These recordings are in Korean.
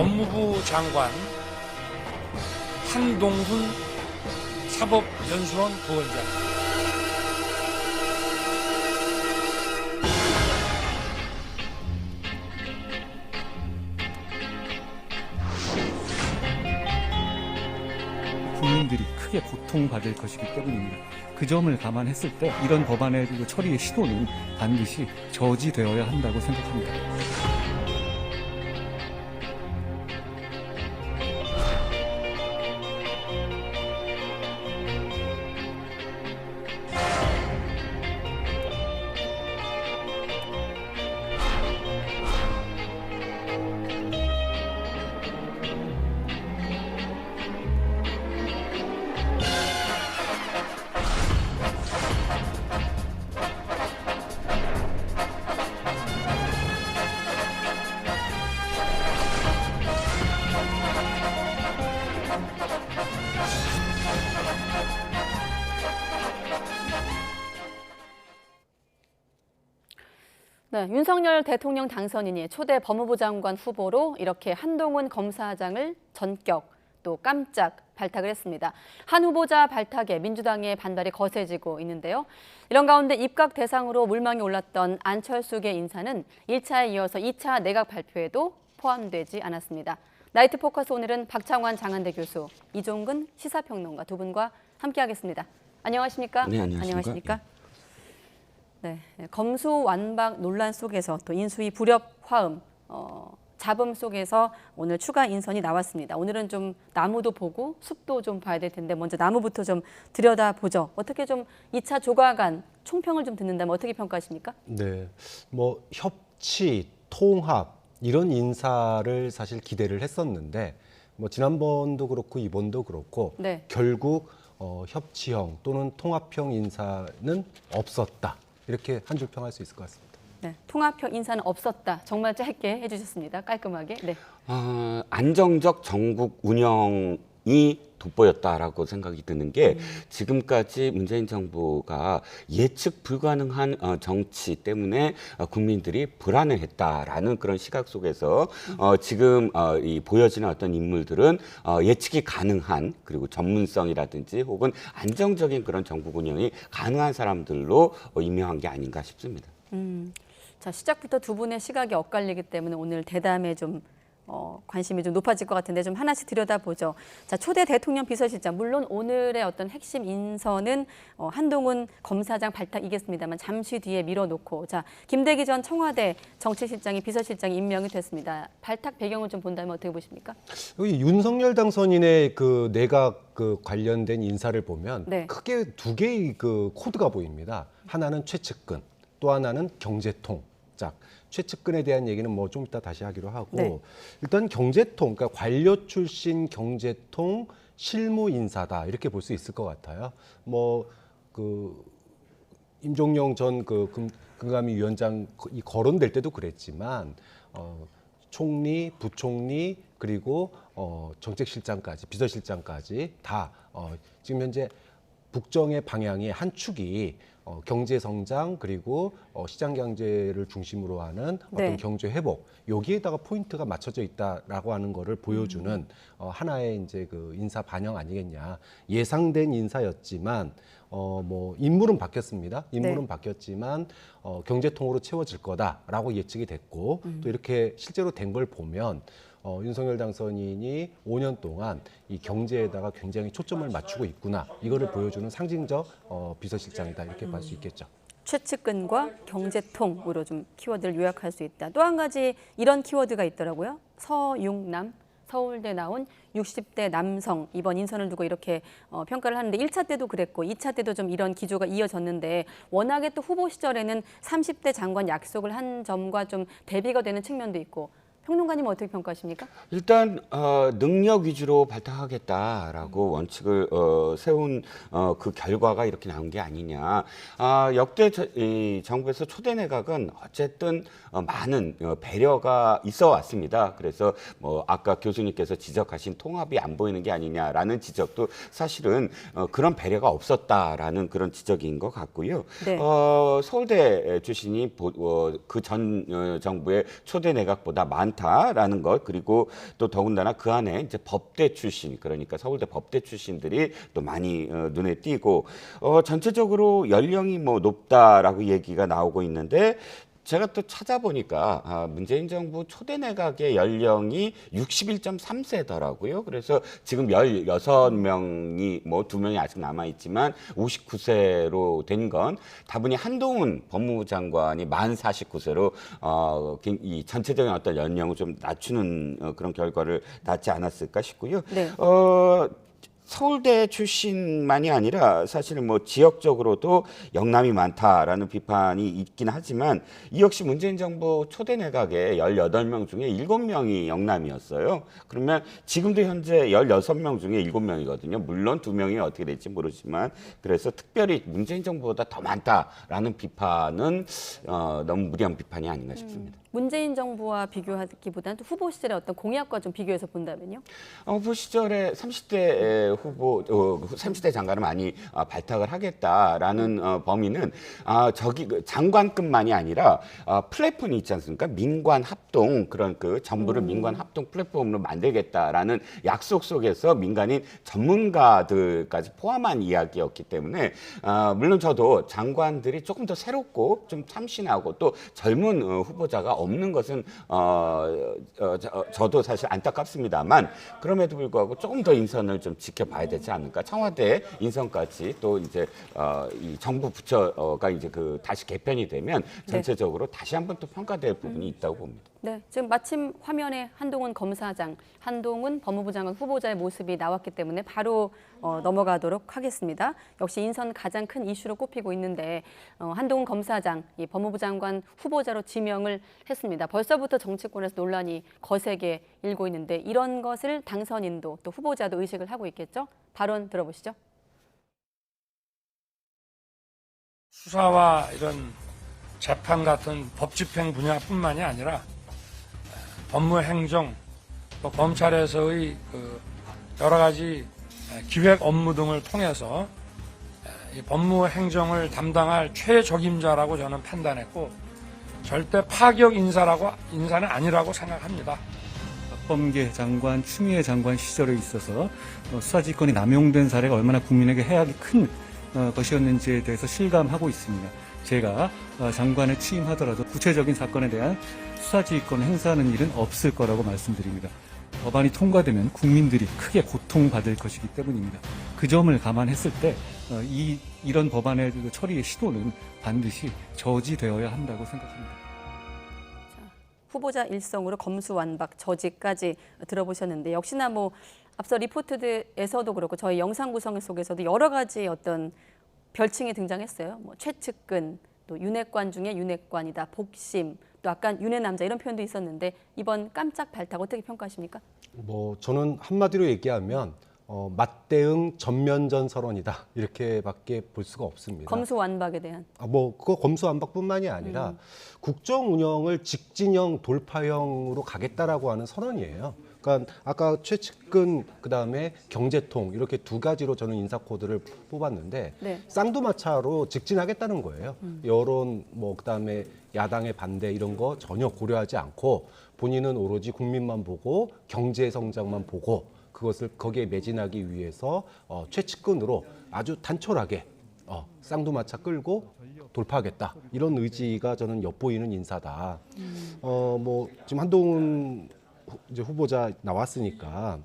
법무부 장관 한동훈 사법연수원 부원장. 국민들이 크게 고통받을 것이기 때문입니다. 그 점을 감안했을 때 이런 법안의 처리의 시도는 반드시 저지되어야 한다고 생각합니다. 네, 윤석열 대통령 당선인이 초대 법무부 장관 후보로 이렇게 한동훈 검사장을 전격 또 깜짝 발탁을 했습니다. 한 후보자 발탁에 민주당의 반발이 거세지고 있는데요. 이런 가운데 입각 대상으로 물망에 올랐던 안철수계 인사는 1차에 이어서 2차 내각 발표에도 포함되지 않았습니다. 나이트 포커스 오늘은 박창환 장한대 교수, 이종근 시사평론가 두 분과 함께하겠습니다. 안녕하십니까? 네, 안녕하십니까? 네, 검수완박 논란 속에서 또 인수위 불협 화음, 잡음 속에서 오늘 추가 인선이 나왔습니다. 오늘은 좀 나무도 보고 숲도 좀 봐야 될 텐데 먼저 나무부터 좀 들여다보죠. 어떻게 좀 2차 조과간 총평을 좀 듣는다면 어떻게 평가하십니까? 네, 뭐 협치, 통합 이런 인사를 사실 기대를 했었는데 뭐 지난번도 그렇고 이번도 그렇고 네. 결국 협치형 또는 통합형 인사는 없었다. 이렇게 한 줄 평할 수 있을 것 같습니다. 네, 통합형 인사는 없었다. 정말 짧게 해주셨습니다. 깔끔하게. 네. 안정적 전국 운영이 돋보였다라고 생각이 드는 게 지금까지 문재인 정부가 예측 불가능한 정치 때문에 국민들이 불안해했다라는 그런 시각 속에서 지금 이 보여지는 어떤 인물들은 예측이 가능한 그리고 전문성이라든지 혹은 안정적인 그런 정국 운영이 가능한 사람들로 임명한 게 아닌가 싶습니다. 자, 시작부터 두 분의 시각이 엇갈리기 때문에 오늘 대담에 좀 관심이 좀 높아질 것 같은데 좀 하나씩 들여다보죠. 자, 초대 대통령 비서실장, 물론 오늘의 어떤 핵심 인선은 한동훈 검사장 발탁이겠습니다만 잠시 뒤에 밀어놓고, 자, 김대기 전 청와대 정책실장이 비서실장이 임명이 됐습니다. 발탁 배경을 좀 본다면 어떻게 보십니까? 여기 윤석열 당선인의 그 내각 그 관련된 인사를 보면 네. 크게 두 개의 그 코드가 보입니다. 하나는 최측근, 또 하나는 경제통짝. 최측근에 대한 얘기는 뭐 좀 이따 다시 하기로 하고 네. 일단 경제통, 그러니까 관료 출신 경제통 실무 인사다 이렇게 볼 수 있을 것 같아요. 뭐 그 임종영 전 그 금감위 위원장 이 거론될 때도 그랬지만 총리, 부총리 그리고 정책실장까지 비서실장까지 다 지금 현재 북정의 방향의 한 축이 경제 성장 그리고 시장 경제를 중심으로 하는 어떤 네. 경제 회복 여기에다가 포인트가 맞춰져 있다라고 하는 거를 보여주는 하나의 이제 그 인사 반영 아니겠냐. 예상된 인사였지만 뭐 인물은 바뀌었습니다. 인물은 네. 바뀌었지만 경제통으로 채워질 거다라고 예측이 됐고 또 이렇게 실제로 된 걸 보면 윤석열 당선인이 5년 동안 이 경제에다가 굉장히 초점을 맞추고 있구나. 이거를 보여주는 상징적 비서실장이다. 이렇게 볼 수 있겠죠. 최측근과 경제통으로 좀 키워드를 요약할 수 있다. 또 한 가지 이런 키워드가 있더라고요. 서융남, 서울대 나온 60대 남성 이번 인선을 두고 이렇게 평가를 하는데 1차 때도 그랬고 2차 때도 좀 이런 기조가 이어졌는데 워낙에 또 후보 시절에는 30대 장관 약속을 한 점과 좀 대비가 되는 측면도 있고 평론가님은 어떻게 평가하십니까? 일단 능력 위주로 발탁하겠다라고 원칙을 세운 그 결과가 이렇게 나온 게 아니냐. 역대 이 정부에서 초대 내각은 어쨌든 많은 배려가 있어 왔습니다. 그래서 뭐 아까 교수님께서 지적하신 통합이 안 보이는 게 아니냐라는 지적도 사실은 그런 배려가 없었다라는 그런 지적인 것 같고요. 네. 서울대 출신이 그 전 정부의 초대 내각보다 많은 많다라는 것, 그리고 또 더군다나 그 안에 이제 법대 출신, 그러니까 서울대 법대 출신들이 또 많이 눈에 띄고 전체적으로 연령이 뭐 높다라고 얘기가 나오고 있는데, 제가 또 찾아보니까 문재인 정부 초대 내각의 연령이 61.3세더라고요. 그래서 지금 16명이 뭐 2명이 아직 남아 있지만 59세로 된 건 다분히 한동훈 법무부 장관이 만 49세로 이 전체적인 어떤 연령을 좀 낮추는 그런 결과를 낳지 않았을까 싶고요. 네. 서울대 출신만이 아니라 사실 뭐 지역적으로도 영남이 많다라는 비판이 있긴 하지만, 이 역시 문재인 정부 초대 내각의 18명 중에 7명이 영남이었어요. 그러면 지금도 현재 16명 중에 7명이거든요. 물론 2명이 어떻게 될지 모르지만, 그래서 특별히 문재인 정부보다 더 많다라는 비판은 너무 무리한 비판이 아닌가 싶습니다. 문재인 정부와 비교하기보다는 또 후보 시절의 어떤 공약과 좀 비교해서 본다면요? 후보 시절에 30대 후보, 30대 장관을 많이 발탁을 하겠다라는 범위는 저기 장관급만이 아니라 플랫폼이 있지 않습니까? 민관 합동, 그런 그 정부를 민관 합동 플랫폼으로 만들겠다라는 약속 속에서 민간인 전문가들까지 포함한 이야기였기 때문에, 물론 저도 장관들이 조금 더 새롭고 좀 참신하고 또 젊은 후보자가 없는 것은 저도 사실 안타깝습니다만, 그럼에도 불구하고 조금 더 인선을 좀 지켜봐야 되지 않을까. 청와대 인선까지 또 이제 이 정부 부처가 이제 그 다시 개편이 되면 전체적으로 다시 한번 또 평가될 부분이 있다고 봅니다. 네, 지금 마침 화면에 한동훈 검사장, 한동훈 법무부 장관 후보자의 모습이 나왔기 때문에 바로 넘어가도록 하겠습니다. 역시 인선 가장 큰 이슈로 꼽히고 있는데, 한동훈 검사장, 이 법무부 장관 후보자로 지명을 했습니다. 벌써부터 정치권에서 논란이 거세게 일고 있는데, 이런 것을 당선인도 또 후보자도 의식을 하고 있겠죠? 발언 들어보시죠. 수사와 이런 재판 같은 법 집행 분야뿐만이 아니라 법무행정, 또 검찰에서의 그 여러 가지 기획 업무 등을 통해서 이 법무행정을 담당할 최적임자라고 저는 판단했고, 절대 파격 인사는 아니라고 생각합니다. 박범계 장관, 추미애 장관 시절에 있어서 수사지휘권이 남용된 사례가 얼마나 국민에게 해악이 큰 것이었는지에 대해서 실감하고 있습니다. 제가 장관에 취임하더라도 구체적인 사건에 대한 수사지휘권을 행사하는 일은 없을 거라고 말씀드립니다. 법안이 통과되면 국민들이 크게 고통받을 것이기 때문입니다. 그 점을 감안했을 때 이런 법안의 처리의 시도는 반드시 저지되어야 한다고 생각합니다. 후보자 일성으로 검수완박, 저지까지 들어보셨는데, 역시나 뭐 앞서 리포트에서도 그렇고 저희 영상 구성 속에서도 여러 가지 어떤 별칭이 등장했어요. 뭐 최측근, 또 윤핵관 중에 윤핵관이다, 복심, 또 약간 윤회 남자 이런 표현도 있었는데, 이번 깜짝 발탁 어떻게 평가하십니까? 뭐 저는 한마디로 얘기하면 맞대응 전면전 선언이다, 이렇게밖에 볼 수가 없습니다. 검수완박에 대한. 뭐 그거 검수완박뿐만이 아니라 국정 운영을 직진형 돌파형으로 가겠다라고 하는 선언이에요. 그러니까 아까 최측근, 그다음에 경제통, 이렇게 두 가지로 저는 인사 코드를 뽑았는데, 네. 쌍두마차로 직진하겠다는 거예요. 여론, 뭐 그다음에 야당의 반대 이런 거 전혀 고려하지 않고 본인은 오로지 국민만 보고 경제 성장만 보고 그것을 거기에 매진하기 위해서 최측근으로 아주 단촐하게 쌍두마차 끌고 돌파하겠다, 이런 의지가 저는 엿보이는 인사다. 뭐 지금 한동훈 이제 후보자 나왔으니까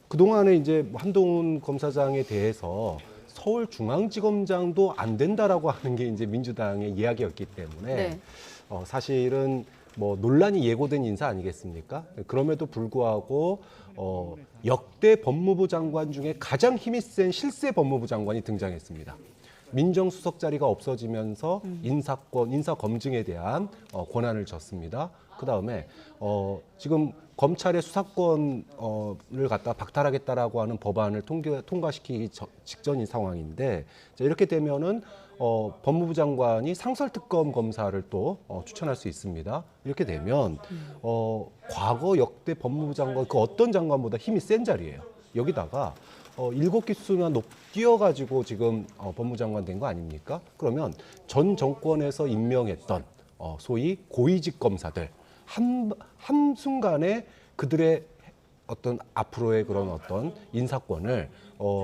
그동안에 이제 한동훈 검사장에 대해서 서울중앙지검장도 안 된다라고 하는 게 이제 민주당의 이야기였기 때문에 네. 사실은 뭐 논란이 예고된 인사 아니겠습니까? 그럼에도 불구하고 역대 법무부 장관 중에 가장 힘이 센 실세 법무부 장관이 등장했습니다. 민정수석 자리가 없어지면서 인사권, 인사 검증에 대한 권한을 줬습니다. 그다음에 지금 검찰의 수사권을 갖다 박탈하겠다라고 하는 법안을 통과시키기 직전인 상황인데, 자, 이렇게 되면은 법무부 장관이 상설특검 검사를 또 추천할 수 있습니다. 이렇게 되면 과거 역대 법무부 장관 그 어떤 장관보다 힘이 센 자리예요. 여기다가 7기수나 뛰어가지고 지금 법무부 장관 된 거 아닙니까? 그러면 전 정권에서 임명했던 소위 고위직 검사들, 한순간에 그들의 어떤 앞으로의 그런 어떤 인사권을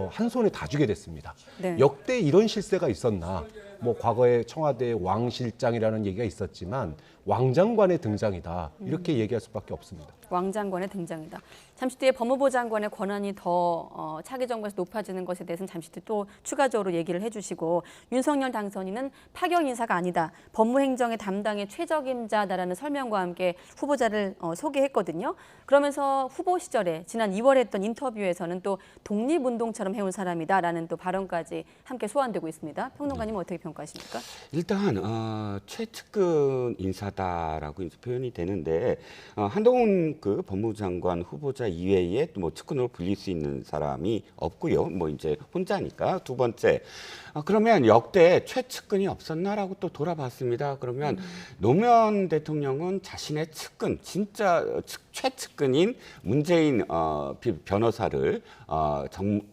한 손에 다 주게 됐습니다. 네. 역대 이런 실세가 있었나? 뭐 과거에 청와대 왕실장이라는 얘기가 있었지만 왕장관의 등장이다. 이렇게 얘기할 수밖에 없습니다. 왕장관의 등장이다. 잠시 뒤에 법무부 장관의 권한이 더 차기 정부에서 높아지는 것에 대해서는 잠시 뒤에 또 추가적으로 얘기를 해주시고, 윤석열 당선인은 파격 인사가 아니다, 법무행정의 담당의 최적임자다라는 설명과 함께 후보자를 소개했거든요. 그러면서 후보 시절에 지난 2월에 했던 인터뷰에서는 또 독립운동처럼 해온 사람이다라는 또 발언까지 함께 소환되고 있습니다. 평론가님은 어떻게 평가하십니까? 일단 최측근 인사다라고 이제 표현이 되는데 한동훈 그 법무부 장관 후보자 이외에 또 뭐 측근으로 불릴 수 있는 사람이 없고요. 뭐 이제 혼자니까. 두 번째, 그러면 역대 최측근이 없었나라고 또 돌아봤습니다. 그러면 노무현 대통령은 자신의 측근, 진짜 최측근인 문재인 변호사를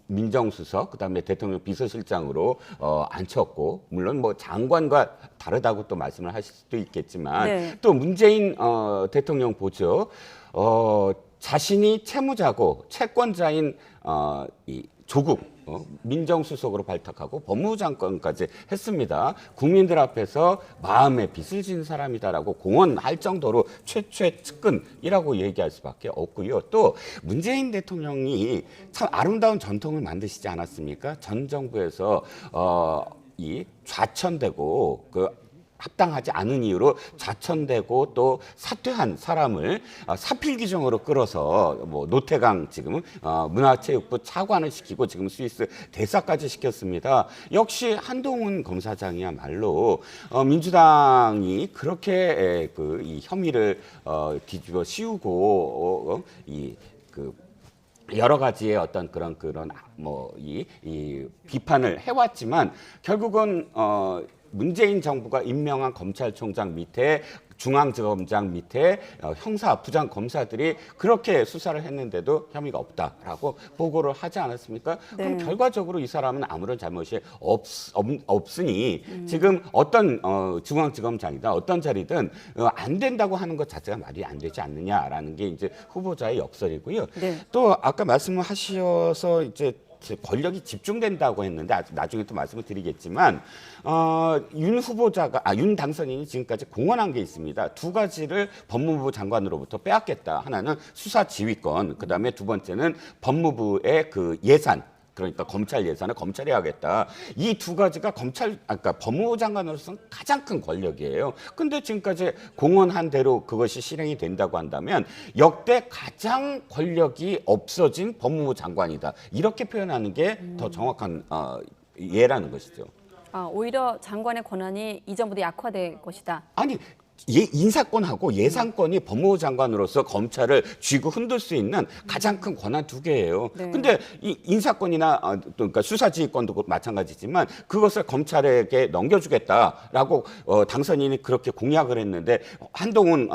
민정수석, 그다음에 대통령 비서실장으로 앉혔고, 물론 뭐 장관과 다르다고 또 말씀을 하실 수도 있겠지만, 네. 또 문재인 대통령 보죠. 자신이 채무자고 채권자인 이 조국 민정수석으로 발탁하고 법무부 장관까지 했습니다. 국민들 앞에서 마음의 빚을 진 사람이다라고 공언할 정도로 최측근이라고 얘기할 수밖에 없고요. 또 문재인 대통령이 참 아름다운 전통을 만드시지 않았습니까? 전 정부에서 이 좌천되고 합당하지 않은 이유로 좌천되고 또 사퇴한 사람을 사필 규정으로 끌어서 뭐 노태강 지금 문화체육부 차관을 시키고 지금 스위스 대사까지 시켰습니다. 역시 한동훈 검사장이야말로 민주당이 그렇게 이 혐의를 뒤집어 씌우고 여러 가지의 어떤 그런 뭐 이 비판을 해왔지만 결국은 문재인 정부가 임명한 검찰총장 밑에 중앙지검장 밑에 형사 부장 검사들이 그렇게 수사를 했는데도 혐의가 없다라고 보고를 하지 않았습니까? 네. 그럼 결과적으로 이 사람은 아무런 잘못이 없으니 지금 어떤 중앙지검장이다 어떤 자리든 안 된다고 하는 것 자체가 말이 안 되지 않느냐라는 게 이제 후보자의 역설이고요. 네. 또 아까 말씀하셔서 이제 권력이 집중된다고 했는데 나중에 또 말씀을 드리겠지만 윤 당선인이 지금까지 공언한 게 있습니다. 두 가지를 법무부 장관으로부터 빼앗겠다. 하나는 수사 지휘권, 그다음에 두 번째는 법무부의 그 예산. 그러니까 검찰 예산을 검찰이 하겠다. 이 두 가지가 법무부 장관으로서는 가장 큰 권력이에요. 근데 지금까지 공언한 대로 그것이 실행이 된다고 한다면 역대 가장 권력이 없어진 법무부 장관이다. 이렇게 표현하는 게 더 정확한 예라는 것이죠. 오히려 장관의 권한이 이전보다 약화될 것이다. 아니, 인사권하고 예산권이 법무부 장관으로서 검찰을 쥐고 흔들 수 있는 가장 큰 권한 두 개예요. 네. 근데 이 인사권이나 그러니까 수사지휘권도 마찬가지지만 그것을 검찰에게 넘겨주겠다라고 당선인이 그렇게 공약을 했는데 한동훈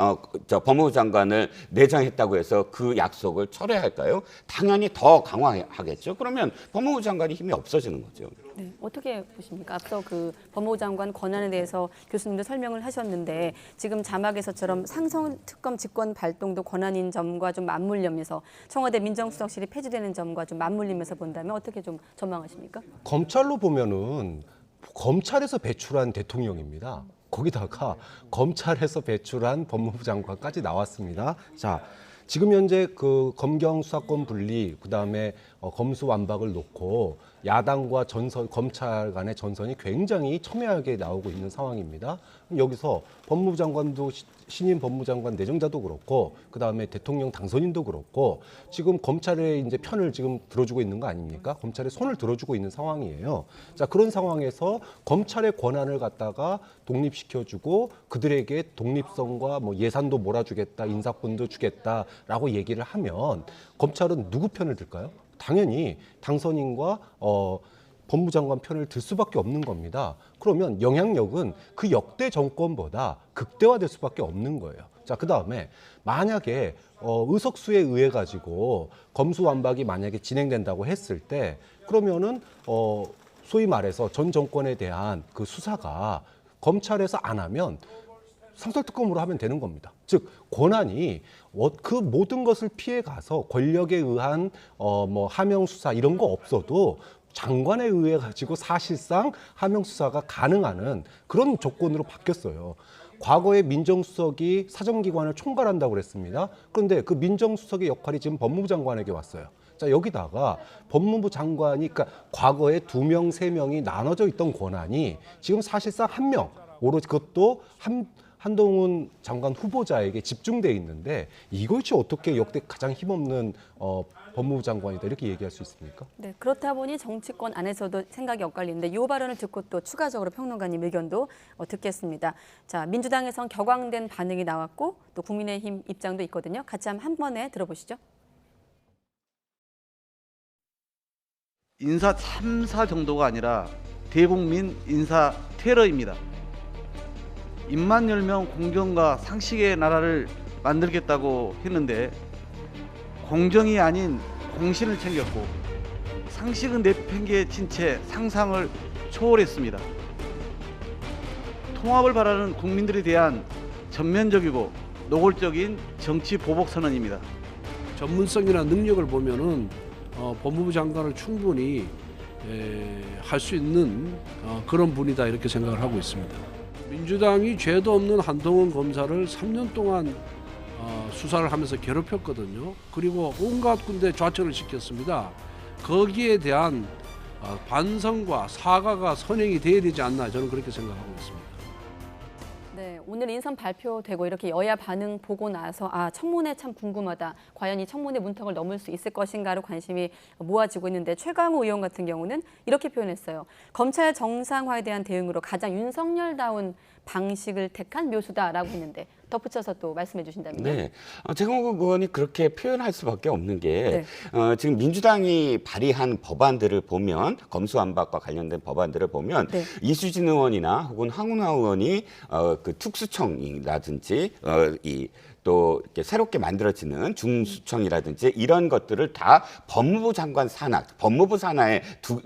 법무부 장관을 내정했다고 해서 그 약속을 철회할까요? 당연히 더 강화하겠죠. 그러면 법무부 장관이 힘이 없어지는 거죠. 네, 어떻게 보십니까? 앞서 그 법무부 장관 권한에 대해서 교수님도 설명을 하셨는데 지금 자막에서처럼 상성 특검 직권 발동도 권한인 점과 좀 맞물리면서 청와대 민정수석실이 폐지되는 점과 좀 맞물리면서 본다면 어떻게 좀 전망하십니까? 검찰로 보면은 검찰에서 배출한 대통령입니다. 거기다가 검찰에서 배출한 법무부 장관까지 나왔습니다. 자, 지금 현재 그 검경 수사권 분리, 그다음에 검수완박을 놓고 야당과 검찰 간의 전선이 굉장히 첨예하게 나오고 있는 상황입니다. 여기서 법무부 장관도 신임 법무부 장관 내정자도 그렇고, 그다음에 대통령 당선인도 그렇고, 지금 검찰의 이제 편을 지금 들어주고 있는 거 아닙니까? 검찰의 손을 들어주고 있는 상황이에요. 자, 그런 상황에서 검찰의 권한을 갖다가 독립시켜주고 그들에게 독립성과 뭐 예산도 몰아주겠다, 인사권도 주겠다라고 얘기를 하면 검찰은 누구 편을 들까요? 당연히 당선인과 법무부 장관 편을 들 수밖에 없는 겁니다. 그러면 영향력은 그 역대 정권보다 극대화될 수밖에 없는 거예요. 자, 그다음에 만약에 의석수에 의해 가지고 검수완박이 만약에 진행된다고 했을 때 그러면은 소위 말해서 전 정권에 대한 그 수사가 검찰에서 안 하면 상설특검으로 하면 되는 겁니다. 즉 권한이 그 모든 것을 피해 가서 권력에 의한 뭐 하명 수사 이런 거 없어도 장관에 의해 가지고 사실상 하명 수사가 가능한 그런 조건으로 바뀌었어요. 과거에 민정수석이 사정기관을 총괄한다고 그랬습니다. 그런데 그 민정수석의 역할이 지금 법무부 장관에게 왔어요. 자, 여기다가 법무부 장관이, 그러니까 과거에 2명, 3명이 나눠져 있던 권한이 지금 사실상 1명, 오로지 그것도 한동훈 장관 후보자에게 집중돼 있는데 이것이 어떻게 역대 가장 힘없는 법무부 장관이다 이렇게 얘기할 수 있습니까? 네, 그렇다 보니 정치권 안에서도 생각이 엇갈리는데 이 발언을 듣고 또 추가적으로 평론가님 의견도 듣겠습니다. 자, 민주당에선 격앙된 반응이 나왔고 또 국민의힘 입장도 있거든요. 같이 한 번에 들어보시죠. 인사 참사 정도가 아니라 대국민 인사 테러입니다. 입만 열면 공정과 상식의 나라를 만들겠다고 했는데 공정이 아닌 공신을 챙겼고 상식은 내팽개에 친 채 상상을 초월했습니다. 통합을 바라는 국민들에 대한 전면적이고 노골적인 정치 보복 선언입니다. 전문성이나 능력을 보면은 법무부 장관을 충분히 할 수 있는 그런 분이다 이렇게 생각을 하고 있습니다. 민주당이 죄도 없는 한동훈 검사를 3년 동안 수사를 하면서 괴롭혔거든요. 그리고 온갖 군데 좌천을 시켰습니다. 거기에 대한 반성과 사과가 선행이 돼야 되지 않나 저는 그렇게 생각하고 있습니다. 네, 오늘 인선 발표되고 이렇게 여야 반응 보고 나서 청문회 참 궁금하다. 과연 이 청문회 문턱을 넘을 수 있을 것인가로 관심이 모아지고 있는데 최강우 의원 같은 경우는 이렇게 표현했어요. 검찰 정상화에 대한 대응으로 가장 윤석열다운 방식을 택한 묘수다라고 했는데 덧붙여서 또 말씀해 주신다면요. 네, 최강욱 의원이 그렇게 표현할 수밖에 없는 게 지금 민주당이 발의한 법안들을 보면 검수완박과 관련된 법안들을 보면 이수진 의원이나 혹은 황운하 의원이 그 특수청이라든지 또 이렇게 새롭게 만들어지는 중수청이라든지 이런 것들을 다 법무부 장관 산하, 법무부 산하에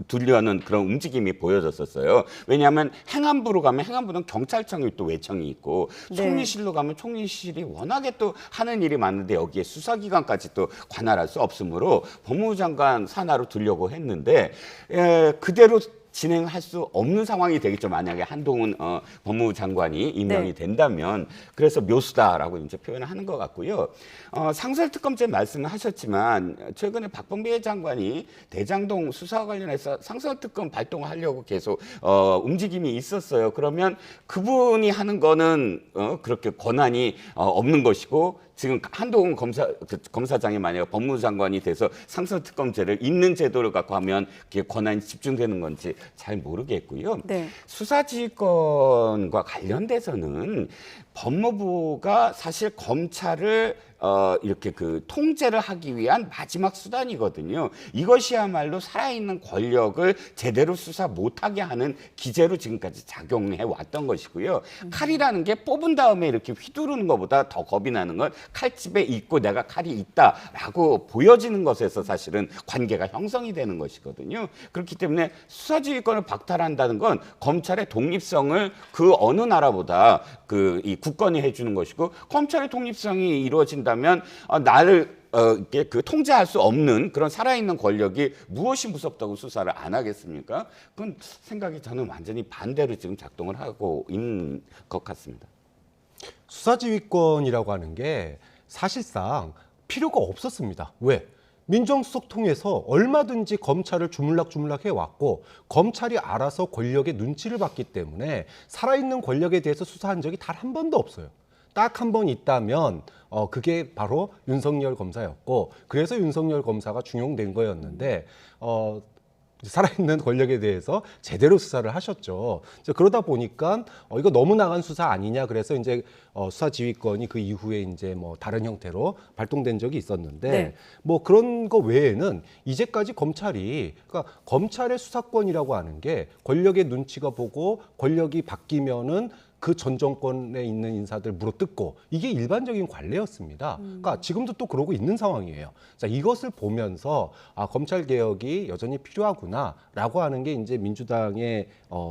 두려는 그런 움직임이 보여졌었어요. 왜냐하면 행안부로 가면 행안부는 경찰청이 또 외청이 있고 총리실로 가면 총리실이 워낙에 또 하는 일이 많은데 여기에 수사기관까지 또 관할할 수 없으므로 법무부 장관 산하로 두려고 했는데 그대로 진행할 수 없는 상황이 되겠죠. 만약에 한동훈 법무부 장관이 임명이 된다면. 그래서 묘수다라고 이제 표현을 하는 것 같고요. 상설특검제 말씀을 하셨지만 최근에 박범계 장관이 대장동 수사와 관련해서 상설특검 발동을 하려고 계속 움직임이 있었어요. 그러면 그분이 하는 거는 그렇게 권한이 없는 것이고 지금 한동훈 검사장이 만약 법무부 장관이 돼서 상설특검제를 있는 제도를 갖고 하면 그게 권한이 집중되는 건지 잘 모르겠고요. 수사지휘권과 관련돼서는 법무부가 사실 검찰을 이렇게 그 통제를 하기 위한 마지막 수단이거든요. 이것이야말로 살아있는 권력을 제대로 수사 못하게 하는 기제로 지금까지 작용해 왔던 것이고요. 칼이라는 게 뽑은 다음에 이렇게 휘두르는 것보다 더 겁이 나는 건 칼집에 있고 내가 칼이 있다라고 보여지는 것에서 사실은 관계가 형성이 되는 것이거든요. 그렇기 때문에 수사지휘권을 박탈한다는 건 검찰의 독립성을 그 어느 나라보다 이 국권이 해주는 것이고 검찰의 독립성이 이루어진다면 나를 그 통제할 수 없는 그런 살아있는 권력이 무엇이 무섭다고 수사를 안 하겠습니까? 그건 생각이 저는 완전히 반대로 지금 작동을 하고 있는 것 같습니다. 수사지휘권이라고 하는 게 사실상 필요가 없었습니다. 왜? 민정수석 통해서 얼마든지 검찰을 주물럭주물럭 해왔고 검찰이 알아서 권력의 눈치를 봤기 때문에 살아있는 권력에 대해서 수사한 적이 단 한 번도 없어요. 딱 한 번 있다면 그게 바로 윤석열 검사였고 그래서 윤석열 검사가 중용된 거였는데 살아있는 권력에 대해서 제대로 수사를 하셨죠. 그러다 보니까 이거 너무 나간 수사 아니냐 그래서 이제 수사지휘권이 그 이후에 이제 뭐 다른 형태로 발동된 적이 있었는데 뭐 그런 거 외에는 이제까지 검찰이 그러니까 검찰의 수사권이라고 하는 게 권력의 눈치가 보고 권력이 바뀌면은 그 전 정권에 있는 인사들 물어뜯고 이게 일반적인 관례였습니다. 그러니까 지금도 또 그러고 있는 상황이에요. 자, 이것을 보면서 검찰 개혁이 여전히 필요하구나라고 하는 게 이제 민주당의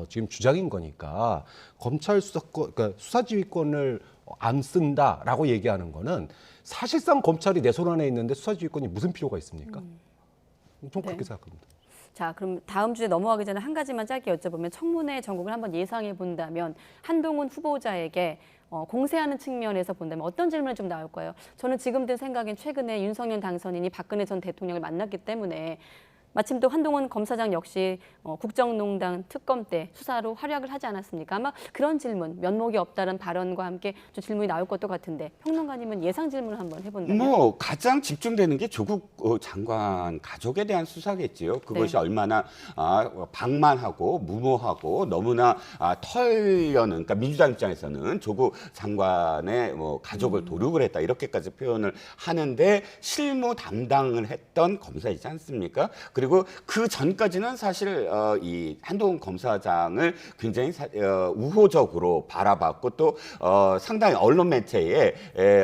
지금 주장인 거니까 검찰 수사권, 그러니까 수사지휘권을 안 쓴다라고 얘기하는 거는 사실상 검찰이 내 손 안에 있는데 수사지휘권이 무슨 필요가 있습니까? 좀 그렇게 생각합니다. 자, 그럼 다음 주제 넘어가기 전에 한 가지만 짧게 여쭤보면 청문회 전국을 한번 예상해 본다면 한동훈 후보자에게 공세하는 측면에서 본다면 어떤 질문이 좀 나올까요? 저는 지금 든 생각엔 최근에 윤석열 당선인이 박근혜 전 대통령을 만났기 때문에 마침 또 한동훈 검사장 역시 국정농단 특검 때 수사로 활약을 하지 않았습니까? 아마 그런 질문, 면목이 없다는 발언과 함께 좀 질문이 나올 것도 같은데 평론가님은 예상 질문을 한번 해본다면? 뭐 가장 집중되는 게 조국 장관 가족에 대한 수사겠지요. 그것이 네. 얼마나 방만하고 무모하고 너무나 털려는, 그러니까 민주당 입장에서는 조국 장관의 뭐 가족을 도륙을 했다 이렇게까지 표현을 하는데 실무 담당을 했던 검사이지 않습니까? 그리고 그 전까지는 사실 이 한동훈 검사장을 굉장히 우호적으로 바라봤고 또 상당히 언론 매체에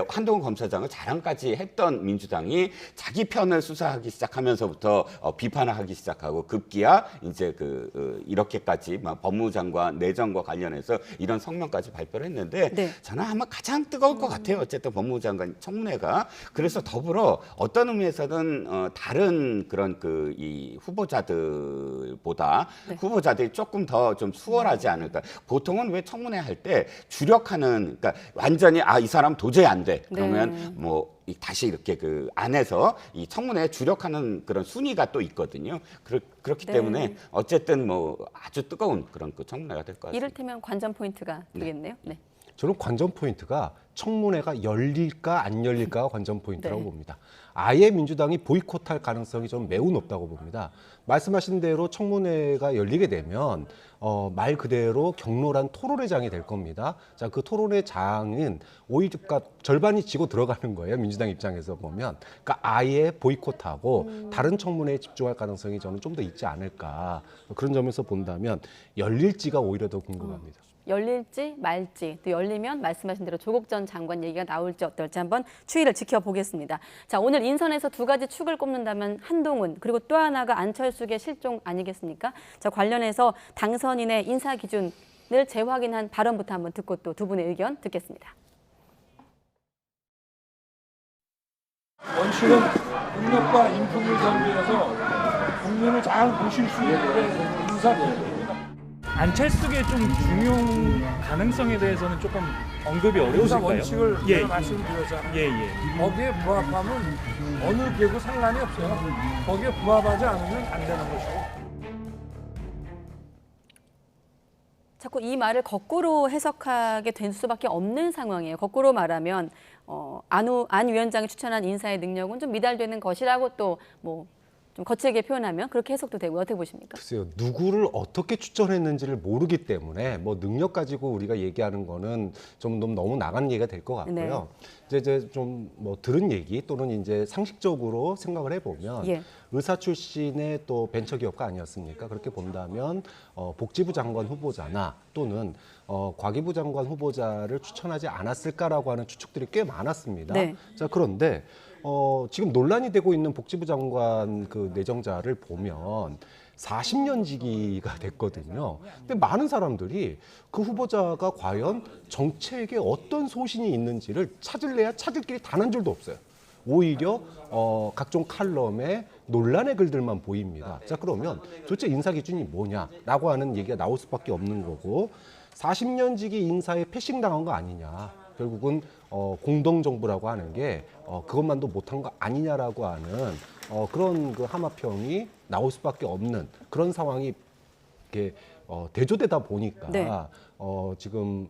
한동훈 검사장을 자랑까지 했던 민주당이 자기 편을 수사하기 시작하면서부터 비판을 하기 시작하고 급기야 이제 이렇게까지 막 법무장관 내정과 관련해서 이런 성명까지 발표를 했는데 네. 저는 아마 가장 뜨거울 것 같아요. 어쨌든 법무장관 청문회가. 그래서 더불어 어떤 의미에서는 다른 그런 이 후보자들보다 네. 후보자들이 조금 더 좀 수월하지 않을까. 보통은 왜 청문회 할 때 주력하는, 그러니까 완전히 이 사람 도저히 안 돼. 그러면 네. 뭐 다시 이렇게 안에서 이 청문회에 주력하는 그런 순위가 또 있거든요. 그렇기 네. 때문에 어쨌든 뭐 아주 뜨거운 그런 청문회가 될 것 같습니다. 이를테면 관전 포인트가 되겠네요. 네. 저는 관전 포인트가 청문회가 열릴까 안 열릴까가 관전 포인트라고 네. 봅니다. 아예 민주당이 보이콧할 가능성이 저는 매우 높다고 봅니다. 말씀하신 대로 청문회가 열리게 되면 말 그대로 격렬한 토론의 장이 될 겁니다. 자, 그 토론의 장은 오히려 절반이 지고 들어가는 거예요. 민주당 입장에서 보면. 그러니까 아예 보이콧하고 다른 청문회에 집중할 가능성이 저는 좀 더 있지 않을까. 그런 점에서 본다면 열릴지가 오히려 더 궁금합니다. 열릴지 말지, 또 열리면 말씀하신 대로 조국 전 장관 얘기가 나올지 어떨지 한번 추이를 지켜보겠습니다. 자, 오늘 인선에서 두 가지 축을 꼽는다면 한동훈, 그리고 또 하나가 안철수의 실종 아니겠습니까? 자, 관련해서 당선인의 인사 기준을 재확인한 발언부터 한번 듣고 또 두 분의 의견 듣겠습니다. 원칙은 능력과 인품을 겸비해서 국민을 잘 모실 수 있는 인사입니다. 안철수의 좀 중용 가능성에 대해서는 조금 언급이 의사 어려우실까요? 원칙을 예, 제가 말씀드렸잖아요. 예. 거기에 부합하면 어느 계고 상관이 없어요. 거기에 부합하지 않으면 안 되는 것이고. 자꾸 이 말을 거꾸로 해석하게 될 수밖에 없는 상황이에요. 거꾸로 말하면 안 위원장이 추천한 인사의 능력은 좀 미달되는 것이라고 또 뭐 좀 거칠게 표현하면 그렇게 해석도 되고 어떻게 보십니까? 글쎄요, 누구를 어떻게 추천했는지를 모르기 때문에 뭐 능력 가지고 우리가 얘기하는 거는 좀 너무 나간 얘기가 될 것 같고요. 이제 좀 뭐 들은 얘기 또는 이제 상식적으로 생각을 해보면 예. 의사 출신의 또 벤처기업가 아니었습니까? 그렇게 본다면 복지부 장관 후보자나 또는 과기부 장관 후보자를 추천하지 않았을까라고 하는 추측들이 꽤 많았습니다. 네. 자, 그런데 지금 논란이 되고 있는 복지부 장관 그 내정자를 보면 40년 지기가 됐거든요. 근데 많은 사람들이 그 후보자가 과연 정책에 어떤 소신이 있는지를 찾을래야 찾을 길이 단 한 줄도 없어요. 오히려 각종 칼럼에 논란의 글들만 보입니다. 자, 그러면 도대체 인사 기준이 뭐냐라고 하는 얘기가 나올 수밖에 없는 거고 40년 지기 인사에 패싱당한 거 아니냐. 결국은 공동정부라고 하는 게 그것만도 못한 거 아니냐라고 하는 그런 그 하마평이 나올 수밖에 없는 그런 상황이 이렇게 대조되다 보니까 네. 지금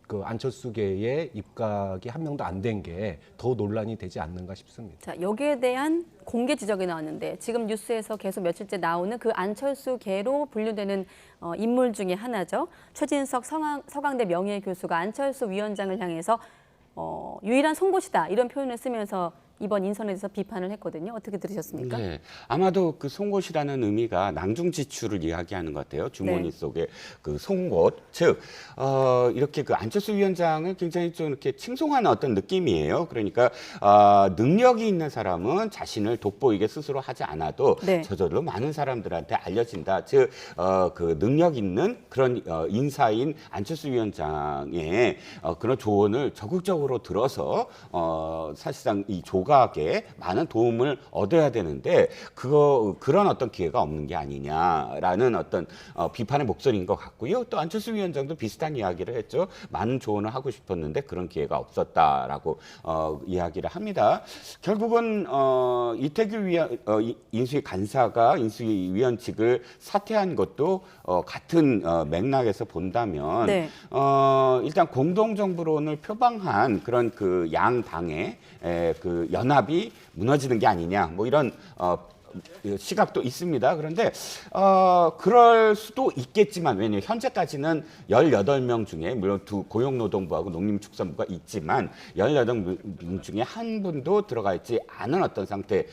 그 안철수계의 입각이 한 명도 안 된 게 더 논란이 되지 않는가 싶습니다. 자, 여기에 대한 공개 지적이 나왔는데 지금 뉴스에서 계속 며칠째 나오는 그 안철수계로 분류되는 인물 중에 하나죠. 최진석 서강대 명예교수가 안철수 위원장을 향해서 유일한 송곳이다 이런 표현을 쓰면서 이번 인선에 대해서 비판을 했거든요. 어떻게 들으셨습니까? 네, 아마도 그 송곳이라는 의미가 낭중지추를 이야기하는 것 같아요. 주머니 네. 속에 그 송곳, 즉 이렇게 그 안철수 위원장을 굉장히 좀 이렇게 칭송하는 어떤 느낌이에요. 그러니까 능력이 있는 사람은 자신을 돋보이게 스스로 하지 않아도 네. 저절로 많은 사람들한테 알려진다. 즉 그 능력 있는 그런 인사인 안철수 위원장의 그런 조언을 적극적으로 들어서 사실상 이 조각에 많은 도움을 얻어야 되는데 그런 어떤 기회가 없는 게 아니냐라는 어떤 비판의 목소리인 것 같고요. 또 안철수 위원장도 비슷한 이야기를 했죠. 많은 조언을 하고 싶었는데 그런 기회가 없었다라고 이야기를 합니다. 결국은 이태규 인수위 간사가 인수위원직을 사퇴한 것도 같은 맥락에서 본다면 네. 일단 공동정부론을 표방한 그런 그 양당의 그 연합이 무너지는 게 아니냐 뭐 이런 시각도 있습니다. 그런데 그럴 수도 있겠지만 왜냐하면 현재까지는 18명 중에 물론 두 고용노동부하고 농림축산부가 있지만 18명 중에 한 분도 들어가 있지 않은 어떤 상태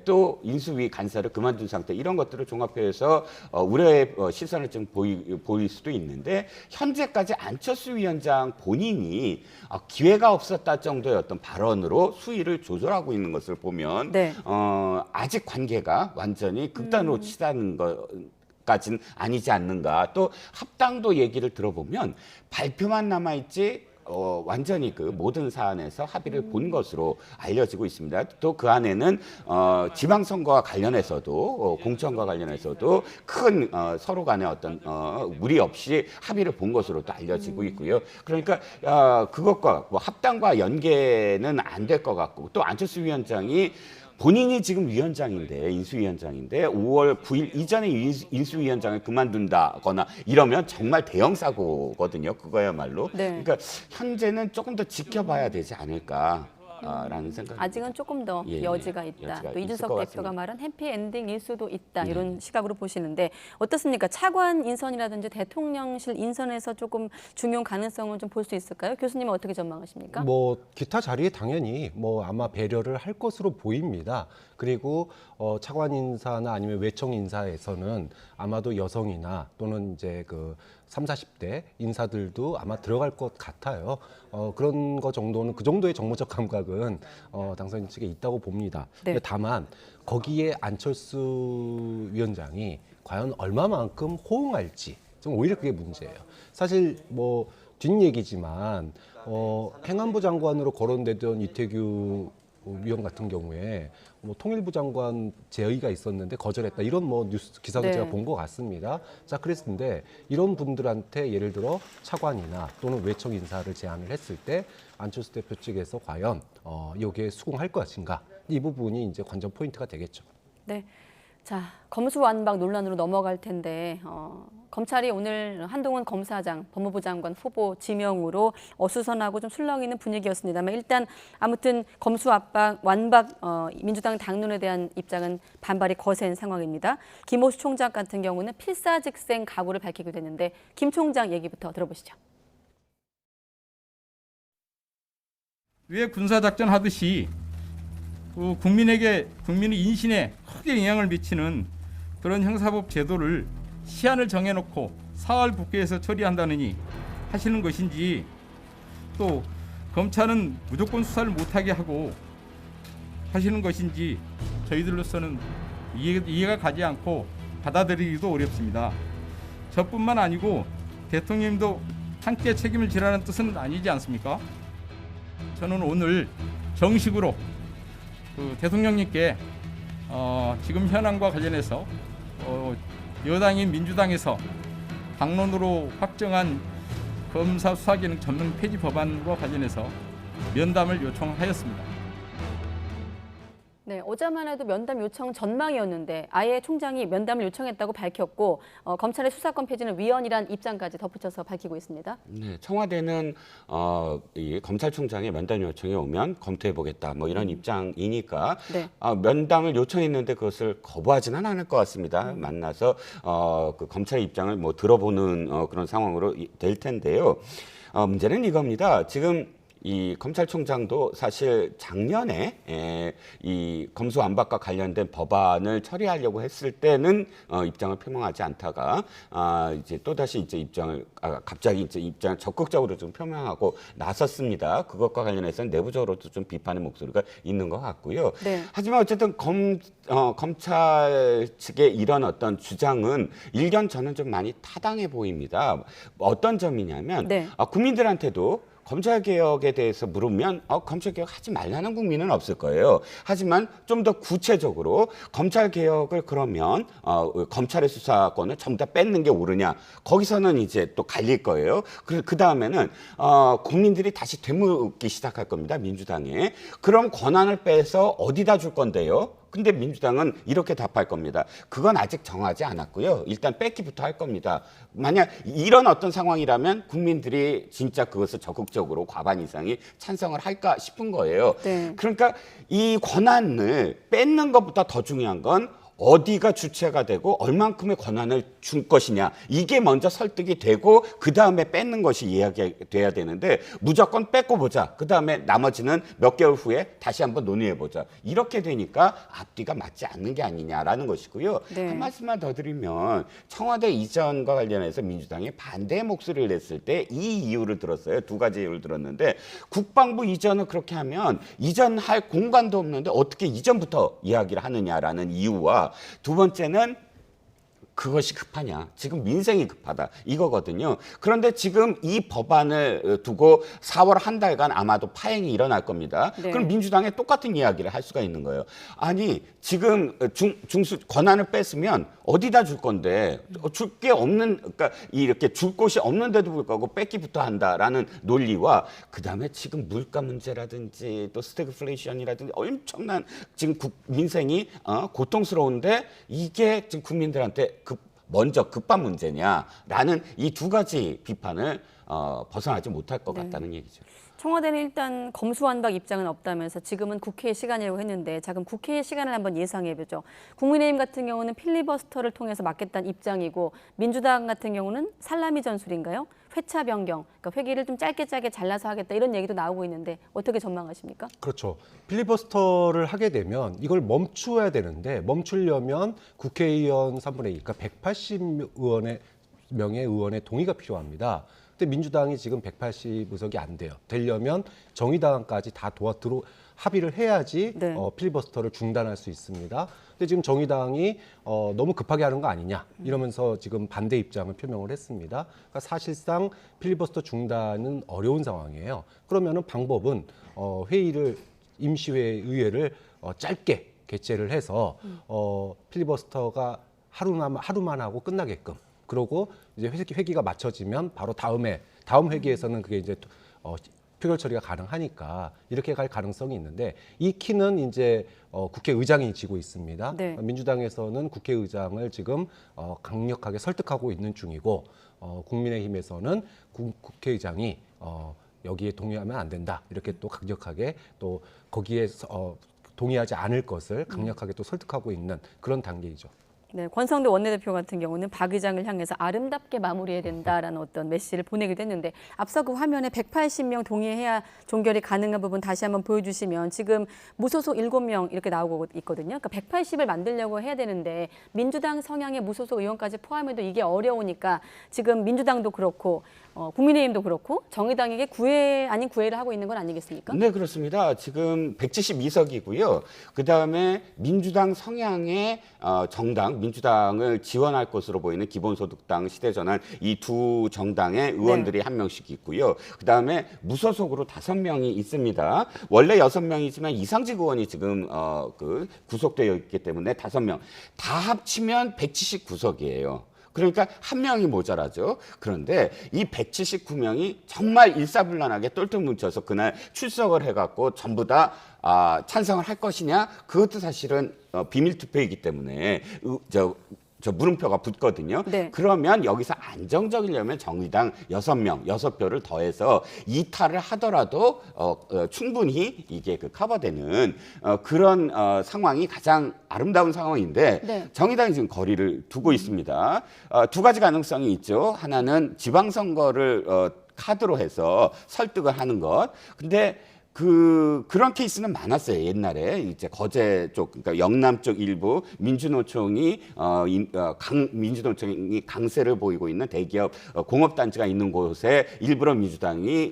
또 인수위 간사를 그만둔 상태 이런 것들을 종합해서 우려의 시선을 좀 보일 수도 있는데 현재까지 안철수 위원장 본인이 기회가 없었다 정도의 어떤 발언으로 수위를 조절하고 있는 것을 보면 네. 아직 관계가 완전히 극단으로 치닫는 것까지는 아니지 않는가. 또 합당도 얘기를 들어보면 발표만 남아있지 완전히 그 모든 사안에서 합의를 본 것으로 알려지고 있습니다. 또 그 안에는 지방선거와 관련해서도 공천과 관련해서도 큰 서로 간의 어떤 무리 없이 합의를 본 것으로 또 알려지고 있고요. 그러니까 그것과 뭐 합당과 연계는 안 될 것 같고 또 안철수 위원장이 본인이 지금 위원장인데 인수위원장인데 5월 9일 이전에 인수위원장을 그만둔다거나 이러면 정말 대형 사고거든요. 그거야말로. 네. 그러니까 현재는 조금 더 지켜봐야 되지 않을까. 라는 생각이 아직은 조금 더 예, 여지가 예, 있다. 여지가 또 있을 이준석 것 대표가 같습니다. 말한 해피엔딩일 수도 있다. 이런 시각으로 보시는데 어떻습니까? 차관 인선이라든지 대통령실 인선에서 조금 중용 가능성을 좀 볼 수 있을까요? 교수님은 어떻게 전망하십니까? 뭐 기타 자리에 당연히 뭐 아마 배려를 할 것으로 보입니다. 그리고 차관 인사나 아니면 외청 인사에서는 아마도 여성이나 또는 이제 그 30, 40대 인사들도 아마 들어갈 것 같아요. 그런 거 정도는 그 정도의 정무적 감각은 당선인 측에 있다고 봅니다. 네. 근데 다만 거기에 안철수 위원장이 과연 얼마만큼 호응할지 좀 오히려 그게 문제예요. 사실 뭐 뒷얘기지만 행안부 장관으로 거론되던 이태규 위원 같은 경우에 뭐 통일부 장관 제의가 있었는데 거절했다 이런 뭐 뉴스 기사도 네. 제가 본 것 같습니다. 자 그랬는데 이런 분들한테 예를 들어 차관이나 또는 외청 인사를 제안을 했을 때 안철수 대표 측에서 과연 여기에 수긍할 것인가 이 부분이 이제 관전 포인트가 되겠죠. 네. 자, 검수완박 논란으로 넘어갈 텐데 검찰이 오늘 한동훈 검사장, 법무부 장관 후보 지명으로 어수선하고 좀 술렁이는 분위기였습니다만 일단 아무튼 검수완박 민주당 당론에 대한 입장은 반발이 거센 상황입니다. 김호수 총장 같은 경우는 필사직생 각오를 밝히게 됐는데 김 총장 얘기부터 들어보시죠. 왜 군사작전 하듯이 국민의 인신에 크게 영향을 미치는 그런 형사법 제도를 시한을 정해놓고 사흘 국회에서 처리한다느니 하시는 것인지 또 검찰은 무조건 수사를 못하게 하고 하시는 것인지 저희들로서는 이해가 가지 않고 받아들이기도 어렵습니다. 저뿐만 아니고 대통령님도 함께 책임을 지라는 뜻은 아니지 않습니까? 저는 오늘 정식으로 대통령님께 지금 현안과 관련해서 여당인 민주당에서 당론으로 확정한 검사 수사기능 전면 폐지 법안과 관련해서 면담을 요청하였습니다. 네, 어제만 해도 면담 요청 전망이었는데 아예 총장이 면담을 요청했다고 밝혔고 검찰의 수사권 폐지는 위헌이란 입장까지 덧붙여서 밝히고 있습니다. 네, 청와대는 이 검찰총장의 면담 요청이 오면 검토해보겠다 뭐 이런 입장이니까 네. 면담을 요청했는데 그것을 거부하지는 않을 것 같습니다. 만나서 그 검찰의 입장을 뭐 들어보는 그런 상황으로 될 텐데요. 문제는 이겁니다. 지금 이 검찰총장도 사실 작년에 이 검수완박과 관련된 법안을 처리하려고 했을 때는 입장을 표명하지 않다가 이제 또 다시 이제 갑자기 이제 입장을 적극적으로 좀 표명하고 나섰습니다. 그것과 관련해서는 내부적으로도 좀 비판의 목소리가 있는 것 같고요. 네. 하지만 어쨌든 검찰 측의 이런 어떤 주장은 일견 저는 좀 많이 타당해 보입니다. 어떤 점이냐면 네. 국민들한테도 검찰개혁에 대해서 물으면 검찰개혁 하지 말라는 국민은 없을 거예요. 하지만 좀 더 구체적으로 검찰개혁을 그러면 검찰의 수사권을 전부 다 뺏는 게 옳으냐. 거기서는 이제 또 갈릴 거예요. 그 다음에는 국민들이 다시 되묻기 시작할 겁니다. 민주당에. 그럼 권한을 빼서 어디다 줄 건데요? 근데 민주당은 이렇게 답할 겁니다. 그건 아직 정하지 않았고요. 일단 뺏기부터 할 겁니다. 만약 이런 어떤 상황이라면 국민들이 진짜 그것을 적극적으로 과반 이상이 찬성을 할까 싶은 거예요. 네. 그러니까 이 권한을 뺏는 것보다 더 중요한 건 어디가 주체가 되고 얼만큼의 권한을 줄 것이냐. 이게 먼저 설득이 되고 그다음에 뺏는 것이 이야기돼야 되는데 무조건 뺏고 보자. 그다음에 나머지는 몇 개월 후에 다시 한번 논의해 보자. 이렇게 되니까 앞뒤가 맞지 않는 게 아니냐라는 것이고요. 네. 한 말씀만 더 드리면 청와대 이전과 관련해서 민주당이 반대의 목소리를 냈을 때 이 이유를 들었어요. 두 가지 이유를 들었는데 국방부 이전을 그렇게 하면 이전할 공간도 없는데 어떻게 이전부터 이야기를 하느냐라는 이유와 두 번째는 그것이 급하냐. 지금 민생이 급하다. 이거거든요. 그런데 지금 이 법안을 두고 4월 한 달간 아마도 파행이 일어날 겁니다. 네. 그럼 민주당에 똑같은 이야기를 할 수가 있는 거예요. 아니 지금 중수 권한을 뺐으면 어디다 줄 건데 줄 게 없는 그러니까 이렇게 줄 곳이 없는데도 불구하고 뺏기부터 한다라는 논리와 그다음에 지금 물가 문제라든지 또 스태그플레이션이라든지 엄청난 지금 민생이 고통스러운데 이게 지금 국민들한테 먼저 급한 문제냐라는 이 두 가지 비판을 벗어나지 못할 것 같다는 얘기죠. 청와대는 일단 검수완박 입장은 없다면서 지금은 국회의 시간이라고 했는데 자 그럼 국회의 시간을 한번 예상해보죠. 국민의힘 같은 경우는 필리버스터를 통해서 막겠다는 입장이고 민주당 같은 경우는 살라미 전술인가요? 회차 변경, 그러니까 회기를 좀 짧게 잘라서 하겠다 이런 얘기도 나오고 있는데 어떻게 전망하십니까? 그렇죠. 필리버스터를 하게 되면 이걸 멈추어야 되는데 멈추려면 국회의원 3분의 2, 그러니까 180명의 의원의 동의가 필요합니다. 근데 민주당이 지금 180의석이 안 돼요. 되려면 정의당까지 다 합의를 해야지 네. 필리버스터를 중단할 수 있습니다. 근데 지금 정의당이 너무 급하게 하는 거 아니냐 이러면서 지금 반대 입장을 표명을 했습니다. 그러니까 사실상 필리버스터 중단은 어려운 상황이에요. 그러면은 방법은 임시의회를 짧게 개최를 해서 필리버스터가 하루만 하고 끝나게끔. 그러고 이제 회기가 맞춰지면 바로 다음 회기에서는 그게 이제 표결 처리가 가능하니까 이렇게 갈 가능성이 있는데 이 키는 이제 국회의장이 쥐고 있습니다. 네. 민주당에서는 국회의장을 지금 강력하게 설득하고 있는 중이고 국민의힘에서는 국회의장이 여기에 동의하면 안 된다 이렇게 또 강력하게 또 거기에 동의하지 않을 것을 강력하게 또 설득하고 있는 그런 단계이죠. 네, 권성도 원내대표 같은 경우는 박 의장을 향해서 아름답게 마무리해야 된다라는 어떤 메시지를 보내기도 했는데 앞서 그 화면에 180명 동의해야 종결이 가능한 부분 다시 한번 보여주시면 지금 무소속 7명 이렇게 나오고 있거든요. 그러니까 180을 만들려고 해야 되는데 민주당 성향의 무소속 의원까지 포함해도 이게 어려우니까 지금 민주당도 그렇고 국민의힘도 그렇고 정의당에게 구애 아닌 구애를 하고 있는 건 아니겠습니까? 네, 그렇습니다. 지금 172석이고요. 그다음에 민주당 성향의 정당, 민주당을 지원할 것으로 보이는 기본소득당, 시대전환 이 두 정당의 의원들이 한 명씩 있고요. 그다음에 무소속으로 5명이 있습니다. 원래 6명이지만 이상직 의원이 지금 구속되어 있기 때문에 5명. 다 합치면 179석이에요. 그러니까 한 명이 모자라죠. 그런데 이 179명이 정말 일사불란하게 똘똘 뭉쳐서 그날 출석을 해갖고 전부 다 찬성을 할 것이냐? 그것도 사실은 비밀 투표이기 때문에 저 물음표가 붙거든요. 네. 그러면 여기서 안정적이려면 정의당 6표를 더해서 이탈을 하더라도 충분히 이게 커버되는 그런 상황이 가장 아름다운 상황인데 네. 정의당이 지금 거리를 두고 있습니다. 두 가지 가능성이 있죠. 하나는 지방선거를 카드로 해서 설득을 하는 것. 근데 그런 케이스는 많았어요. 옛날에 이제 거제 쪽, 그러니까 영남 쪽 일부 민주노총이 민주노총이 강세를 보이고 있는 대기업 공업단지가 있는 곳에 일부러 민주당이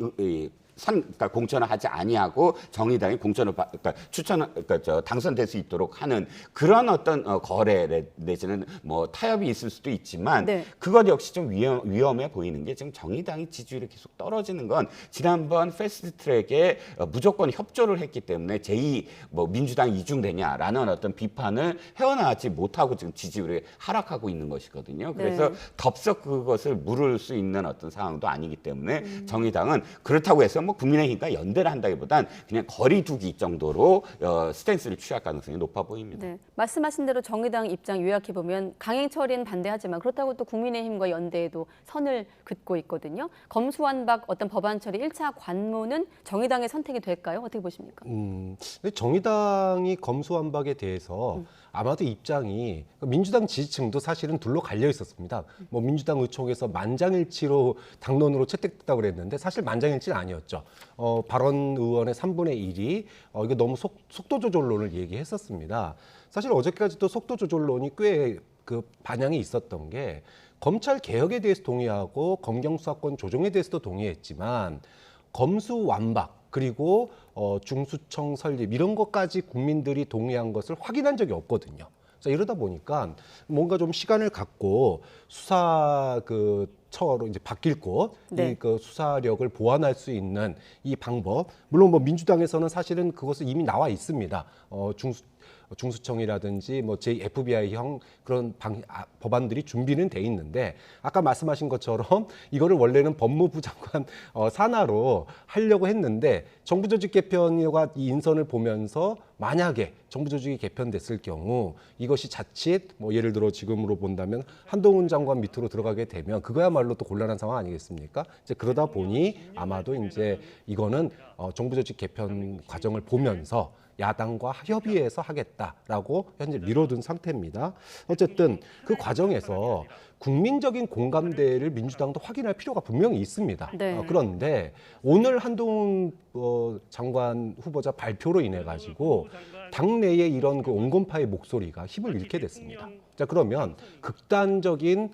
그러니까 공천을 하지 아니하고 정의당이 공천을 그러니까 당선될 수 있도록 하는 그런 어떤 거래 내지는 뭐 타협이 있을 수도 있지만 네. 그것 역시 좀 위험해 보이는 게 지금 정의당이 지지율이 계속 떨어지는 건 지난번 패스트트랙에 무조건 협조를 했기 때문에 제2 뭐 민주당 이중되냐라는 어떤 비판을 헤어나지 못하고 지금 지지율이 하락하고 있는 것이거든요. 그래서 네. 덥석 그것을 물을 수 있는 어떤 상황도 아니기 때문에 정의당은 그렇다고 해서 뭐 국민의힘과 연대를 한다기보단 그냥 거리두기 정도로 스탠스를 취할 가능성이 높아 보입니다. 네. 말씀하신 대로 정의당 입장 요약해 보면 강행 처리는 반대하지만 그렇다고 또 국민의힘과 연대에도 선을 긋고 있거든요. 검수완박 어떤 법안 처리 1차 관문은 정의당의 선택이 될까요? 어떻게 보십니까? 근데 정의당이 검수완박에 대해서 아마도 입장이 민주당 지지층도 사실은 둘로 갈려 있었습니다. 뭐 민주당 의총에서 만장일치로 당론으로 채택됐다고 그랬는데 사실 만장일치는 아니었죠. 발언 의원의 3분의 1이 이거 너무 속도 조절론을 얘기했었습니다. 사실 어저께까지도 속도 조절론이 꽤 그 반향이 있었던 게 검찰 개혁에 대해서 동의하고 검경 수사권 조정에 대해서도 동의했지만 검수완박 그리고 중수청 설립 이런 것까지 국민들이 동의한 것을 확인한 적이 없거든요. 그래서 이러다 보니까 뭔가 좀 시간을 갖고 수사 처로 이제 바뀔 곳, 네. 이 수사력을 보완할 수 있는 이 방법. 물론 뭐 민주당에서는 사실은 그것은 이미 나와 있습니다. 중수청이라든지 뭐 FBI형 그런 법안들이 준비는 돼 있는데 아까 말씀하신 것처럼 이거를 원래는 법무부 장관 산하로 하려고 했는데 정부조직 개편과 이 인선을 보면서 만약에 정부조직이 개편됐을 경우 이것이 자칫 뭐 예를 들어 지금으로 본다면 한동훈 장관 밑으로 들어가게 되면 그거야말로 또 곤란한 상황 아니겠습니까? 이제 그러다 보니 아마도 이제 이거는 정부조직 개편 과정을 보면서 야당과 협의해서 하겠다라고 현재 미뤄둔 상태입니다. 어쨌든 그 과정에서 국민적인 공감대를 민주당도 확인할 필요가 분명히 있습니다. 네. 그런데 오늘 한동훈 장관 후보자 발표로 인해 가지고 당내에 이런 온건파의 목소리가 힘을 잃게 됐습니다. 자, 그러면 극단적인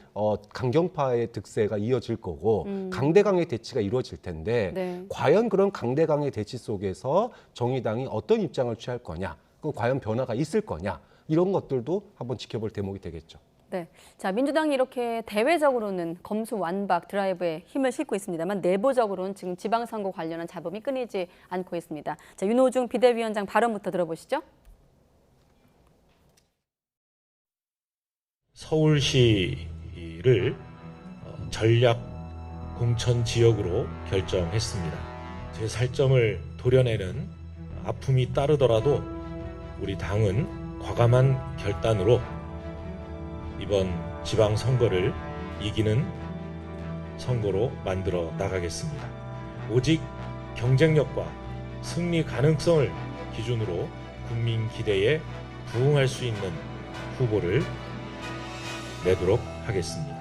강경파의 득세가 이어질 거고 강대강의 대치가 이루어질 텐데 네. 과연 그런 강대강의 대치 속에서 정의당이 어떤 입장을 취할 거냐, 과연 변화가 있을 거냐 이런 것들도 한번 지켜볼 대목이 되겠죠. 네. 자, 민주당이 이렇게 대외적으로는 검수완박 드라이브에 힘을 싣고 있습니다만 내부적으로는 지금 지방선거 관련한 잡음이 끊이지 않고 있습니다. 자, 윤호중 비대위원장 발언부터 들어보시죠. 서울시를 전략 공천 지역으로 결정했습니다. 제 살점을 도려내는 아픔이 따르더라도 우리 당은 과감한 결단으로 이번 지방선거를 이기는 선거로 만들어 나가겠습니다. 오직 경쟁력과 승리 가능성을 기준으로 국민 기대에 부응할 수 있는 후보를 내도록 하겠습니다.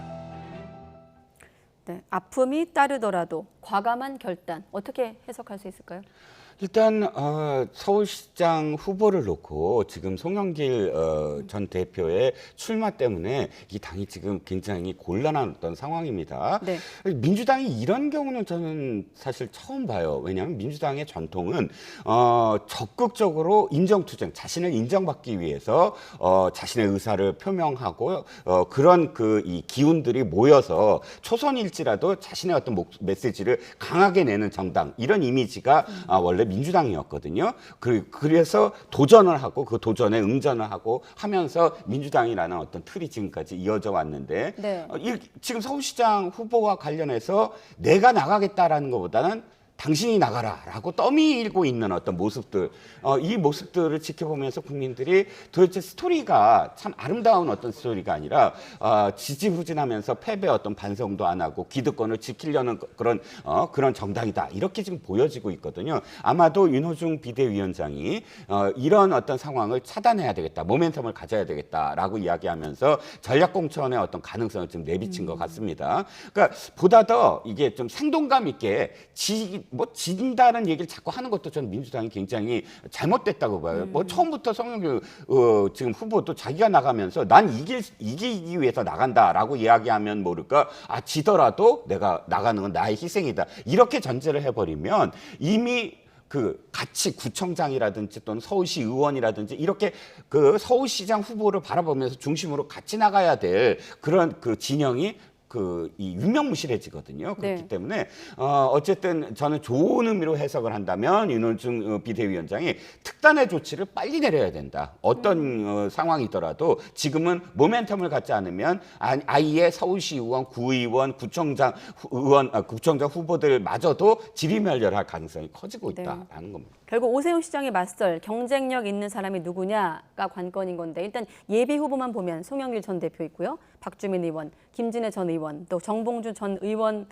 네, 아픔이 따르더라도 과감한 결단 어떻게 해석할 수 있을까요? 일단 서울시장 후보를 놓고 지금 송영길 전 대표의 출마 때문에 이 당이 지금 굉장히 곤란한 어떤 상황입니다. 네. 민주당이 이런 경우는 저는 사실 처음 봐요. 왜냐하면 민주당의 전통은 적극적으로 인정투쟁, 자신을 인정받기 위해서 자신의 의사를 표명하고 그런 이 기운들이 모여서 초선일지라도 자신의 어떤 메시지를 강하게 내는 정당 이런 이미지가 원래 민주당이었거든요. 그래서 도전을 하고 그 도전에 응전을 하고 하면서 민주당이라는 어떤 틀이 지금까지 이어져 왔는데 네. 지금 서울시장 후보와 관련해서 내가 나가겠다라는 것보다는 당신이 나가라라고 떠밀고 있는 어떤 모습들, 이 모습들을 지켜보면서 국민들이 도대체 스토리가 참 아름다운 어떤 스토리가 아니라 지지부진하면서 패배 어떤 반성도 안 하고 기득권을 지키려는 그런 정당이다, 이렇게 지금 보여지고 있거든요. 아마도 윤호중 비대위원장이 이런 어떤 상황을 차단해야 되겠다, 모멘텀을 가져야 되겠다라고 이야기하면서 전략공천의 어떤 가능성을 좀 내비친 것 같습니다. 그러니까 보다 더 이게 좀 생동감 있게 진다는 얘기를 자꾸 하는 것도 저는 민주당이 굉장히 잘못됐다고 봐요. 뭐 처음부터 송영길 지금 후보도 자기가 나가면서 난 이기기 위해서 나간다라고 이야기하면 모를까, 지더라도 내가 나가는 건 나의 희생이다, 이렇게 전제를 해버리면 이미 같이 구청장이라든지 또는 서울시 의원이라든지 이렇게 서울시장 후보를 바라보면서 중심으로 같이 나가야 될 그런 진영이 이 유명무실해지거든요. 그렇기 네. 때문에 어쨌든 저는 좋은 의미로 해석을 한다면 윤호중 비대위원장이 특단의 조치를 빨리 내려야 된다. 어떤 상황이더라도 지금은 모멘텀을 갖지 않으면 아예 서울시 의원, 구의원, 구청장 후보들마저도 지리멸렬할 가능성이 커지고 있다라는 겁니다. 결국 오세훈 시장에 맞설 경쟁력 있는 사람이 누구냐가 관건인 건데, 일단 예비 후보만 보면 송영길 전 대표 있고요, 박주민 의원, 김진애 전 의원, 또 정봉주 전 의원이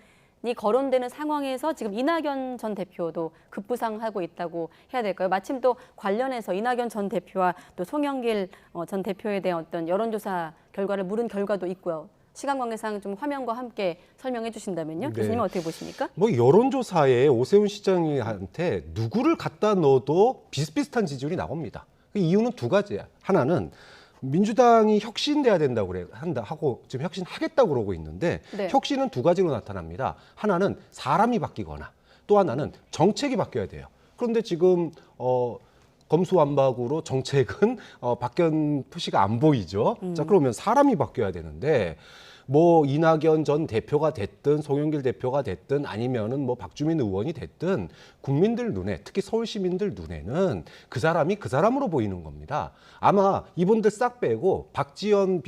거론되는 상황에서 지금 이낙연 전 대표도 급부상하고 있다고 해야 될까요? 마침 또 관련해서 이낙연 전 대표와 또 송영길 전 대표에 대한 어떤 여론조사 결과를 물은 결과도 있고요. 시간 관계상 좀 화면과 함께 설명해 주신다면요. 네. 교수님은 어떻게 보십니까? 여론조사에 오세훈 시장한테 누구를 갖다 넣어도 비슷비슷한 지지율이 나옵니다. 그 이유는 두 가지야. 하나는 민주당이 혁신돼야 된다고 하고 지금 혁신하겠다고 그러고 있는데, 네. 혁신은 두 가지로 나타납니다. 하나는 사람이 바뀌거나 또 하나는 정책이 바뀌어야 돼요. 그런데 지금 검수완박으로 정책은 바뀐 표시가 안 보이죠. 자, 그러면 사람이 바뀌어야 되는데, 이낙연 전 대표가 됐든 송영길 대표가 됐든 아니면은 박주민 의원이 됐든 국민들 눈에, 특히 서울 시민들 눈에는 그 사람이 그 사람으로 보이는 겁니다. 아마 이분들 싹 빼고 박지원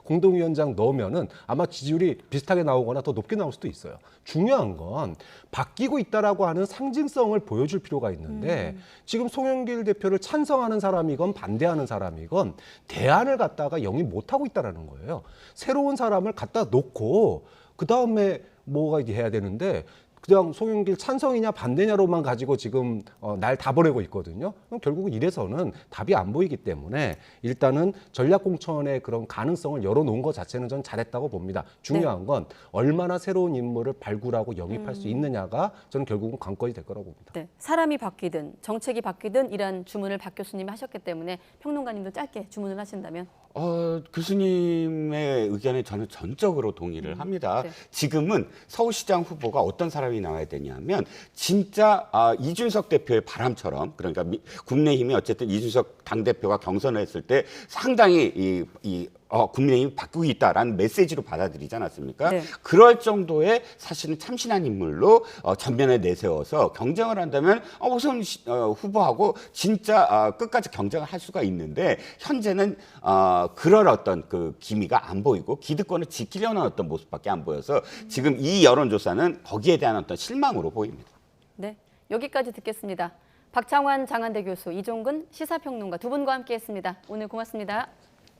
공동위원장 넣으면은 아마 지지율이 비슷하게 나오거나 더 높게 나올 수도 있어요. 중요한 건 바뀌고 있다라고 하는 상징성을 보여줄 필요가 있는데, 지금 송영길 대표를 찬성하는 사람이건 반대하는 사람이건 대안을 갖다가 영입 못하고 있다는 거예요. 새로운 사람을 갖다 놓고 그 다음에 뭐가 해야 되는데, 그냥 송영길 찬성이냐 반대냐로만 가지고 지금 날 다 보내고 있거든요. 그럼 결국은 이래서는 답이 안 보이기 때문에 일단은 전략공천의 그런 가능성을 열어놓은 것 자체는 저는 잘했다고 봅니다. 중요한 건 얼마나 새로운 인물을 발굴하고 영입할 수 있느냐가 저는 결국은 관건이 될 거라고 봅니다. 네, 사람이 바뀌든 정책이 바뀌든 이란 주문을 박 교수님이 하셨기 때문에 평론가님도 짧게 주문을 하신다면? 교수님의 의견에 저는 전적으로 동의를 합니다. 네. 지금은 서울시장 후보가 어떤 사람이 나와야 되냐면 진짜 이준석 대표의 바람처럼, 그러니까 국민의힘이 어쨌든 이준석 당대표가 경선을 했을 때 상당히 국민의힘이 바꾸고 있다라는 메시지로 받아들이지 않았습니까? 네. 그럴 정도의 사실은 참신한 인물로 전면에 내세워서 경쟁을 한다면 오세훈 후보하고 진짜 끝까지 경쟁을 할 수가 있는데, 현재는 그럴 어떤 기미가 안 보이고 기득권을 지키려는 어떤 모습밖에 안 보여서 지금 이 여론조사는 거기에 대한 어떤 실망으로 보입니다. 네, 여기까지 듣겠습니다. 박창환 장한대 교수, 이종근 시사평론가 두 분과 함께했습니다. 오늘 고맙습니다.